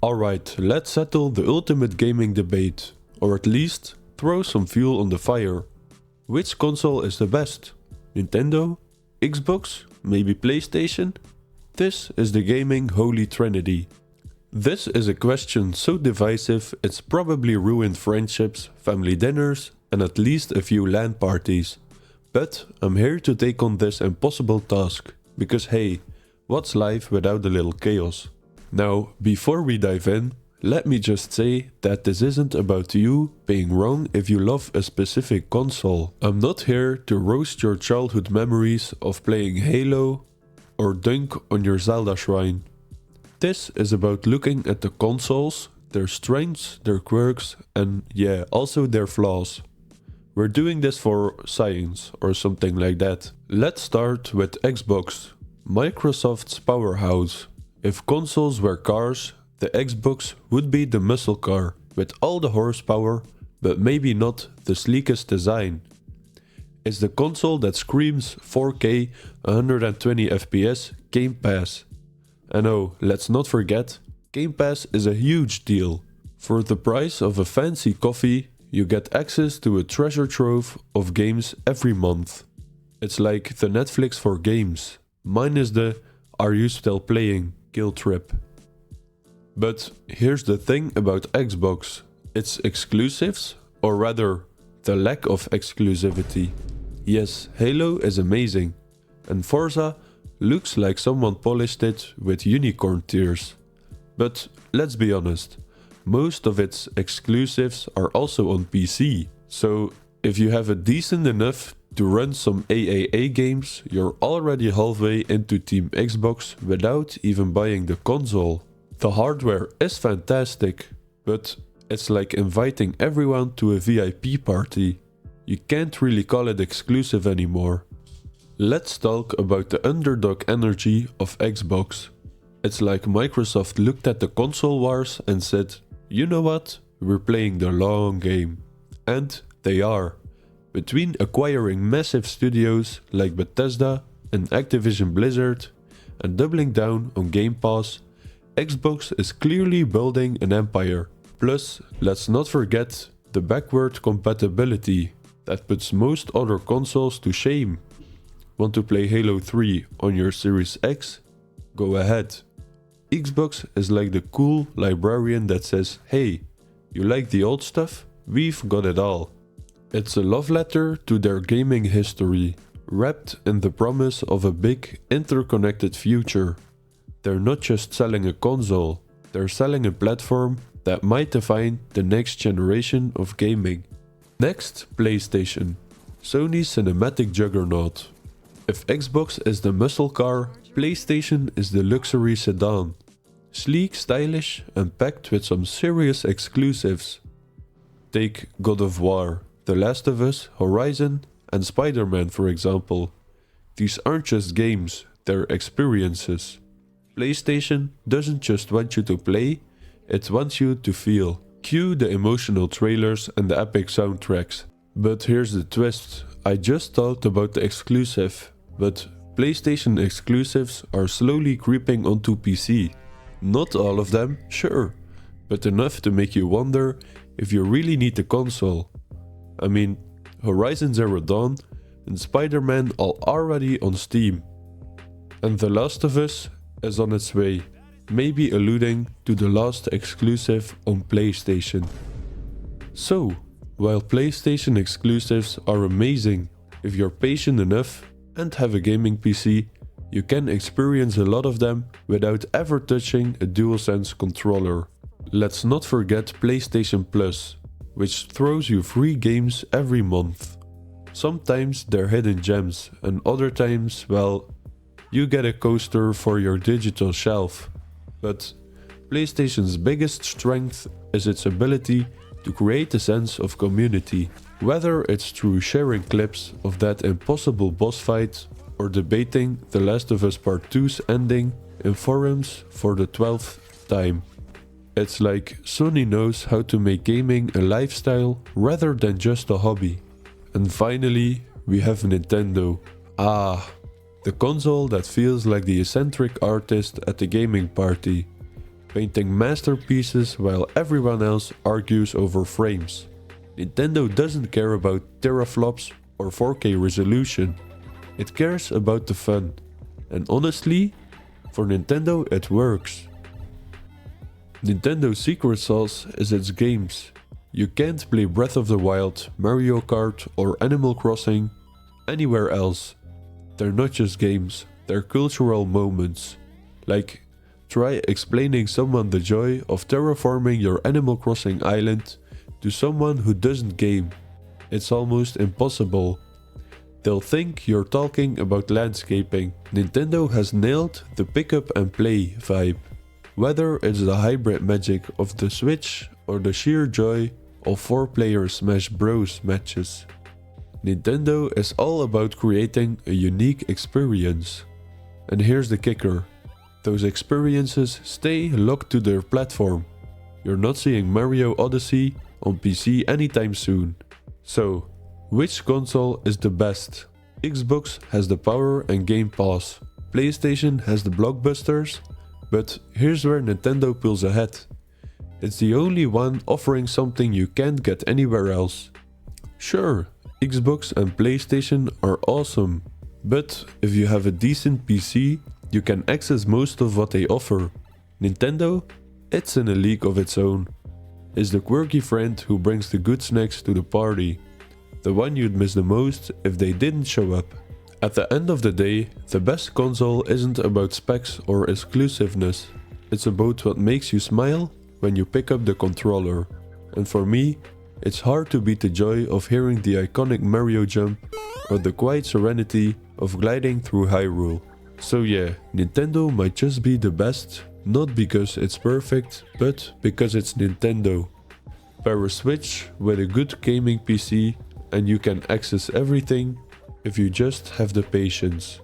Alright, let's settle the ultimate gaming debate, or at least throw some fuel on the fire. Which console is the best? Nintendo? Xbox? Maybe PlayStation? This is the gaming holy trinity. This is a question so divisive it's probably ruined friendships, family dinners, and at least a few LAN parties. But I'm here to take on this impossible task, because hey, what's life without a little chaos? Now, before we dive in, let me just say that this isn't about you being wrong if you love a specific console. I'm not here to roast your childhood memories of playing Halo or dunk on your Zelda shrine. This is about looking at the consoles, their strengths, their quirks, and yeah, also their flaws. We're doing this for science or something like that. Let's start with Xbox, Microsoft's powerhouse. If consoles were cars, the Xbox would be the muscle car with all the horsepower, but maybe not the sleekest design. It's the console that screams 4K 120 FPS Game Pass. And oh, let's not forget, Game Pass is a huge deal. For the price of a fancy coffee, you get access to a treasure trove of games every month. It's like the Netflix for games, minus the "are you still playing" guilt trip. But here's the thing about Xbox, its exclusives, or rather, the lack of exclusivity. Yes, Halo is amazing, and Forza looks like someone polished it with unicorn tears. But let's be honest, most of its exclusives are also on PC, so if you have a decent enough to run some AAA games, you're already halfway into Team Xbox without even buying the console. The hardware is fantastic, but it's like inviting everyone to a VIP party. You can't really call it exclusive anymore. Let's talk about the underdog energy of Xbox. It's like Microsoft looked at the console wars and said, you know what, we're playing the long game. And they are. Between acquiring massive studios like Bethesda and Activision Blizzard and doubling down on Game Pass, Xbox is clearly building an empire. Plus, let's not forget the backward compatibility that puts most other consoles to shame. Want to play Halo 3 on your Series X? Go ahead. Xbox is like the cool librarian that says, hey, you like the old stuff? We've got it all. It's a love letter to their gaming history, wrapped in the promise of a big, interconnected future. They're not just selling a console, they're selling a platform that might define the next generation of gaming. Next, PlayStation, Sony's cinematic juggernaut. If Xbox is the muscle car, PlayStation is the luxury sedan. Sleek, stylish, and packed with some serious exclusives. Take God of War, The Last of Us, Horizon, and Spider-Man for example. These aren't just games, they're experiences. PlayStation doesn't just want you to play, it wants you to feel. Cue the emotional trailers and the epic soundtracks. But here's the twist, I just talked about the exclusive, but PlayStation exclusives are slowly creeping onto PC. Not all of them, sure, but enough to make you wonder if you really need the console. I mean, Horizon Zero Dawn and Spider-Man are already on Steam. And The Last of Us is on its way, maybe alluding to the last exclusive on PlayStation. So, while PlayStation exclusives are amazing, if you're patient enough and have a gaming PC, you can experience a lot of them without ever touching a DualSense controller. Let's not forget PlayStation Plus, which throws you free games every month. Sometimes they're hidden gems, and other times, well, you get a coaster for your digital shelf. But PlayStation's biggest strength is its ability to create a sense of community, whether it's through sharing clips of that impossible boss fight or debating The Last of Us Part 2's ending in forums for the 12th time. It's like Sony knows how to make gaming a lifestyle rather than just a hobby. And finally, we have Nintendo. The console that feels like the eccentric artist at the gaming party. painting masterpieces while everyone else argues over frames. Nintendo doesn't care about teraflops or 4K resolution. It cares about the fun. And honestly, for Nintendo it works. Nintendo's secret sauce is its games. You can't play Breath of the Wild, Mario Kart or Animal Crossing anywhere else. They're not just games, they're cultural moments. Like, try explaining someone the joy of terraforming your Animal Crossing island to someone who doesn't game. It's almost impossible. They'll think you're talking about landscaping. Nintendo has nailed the pick up and play vibe. Whether it's the hybrid magic of the Switch or the sheer joy of 4-player Smash Bros matches. Nintendo is all about creating a unique experience. And here's the kicker. Those experiences stay locked to their platform. You're not seeing Mario Odyssey on PC anytime soon. So, which console is the best? Xbox has the power and Game Pass. PlayStation has the blockbusters. But here's where Nintendo pulls ahead. It's the only one offering something you can't get anywhere else. Sure, Xbox and PlayStation are awesome. But if you have a decent PC, you can access most of what they offer. Nintendo? It's in a league of its own. It's the quirky friend who brings the good snacks to the party. The one you'd miss the most if they didn't show up. At the end of the day, the best console isn't about specs or exclusiveness. It's about what makes you smile when you pick up the controller. And for me, it's hard to beat the joy of hearing the iconic Mario jump or the quiet serenity of gliding through Hyrule. So yeah, Nintendo might just be the best, not because it's perfect, but because it's Nintendo. Pair a Switch with a good gaming PC and you can access everything if you just have the patience.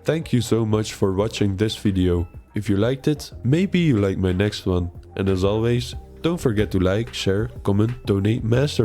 Thank you so much for watching this video. If you liked it, maybe you like my next one. And as always, don't forget to like, share, comment, donate, master.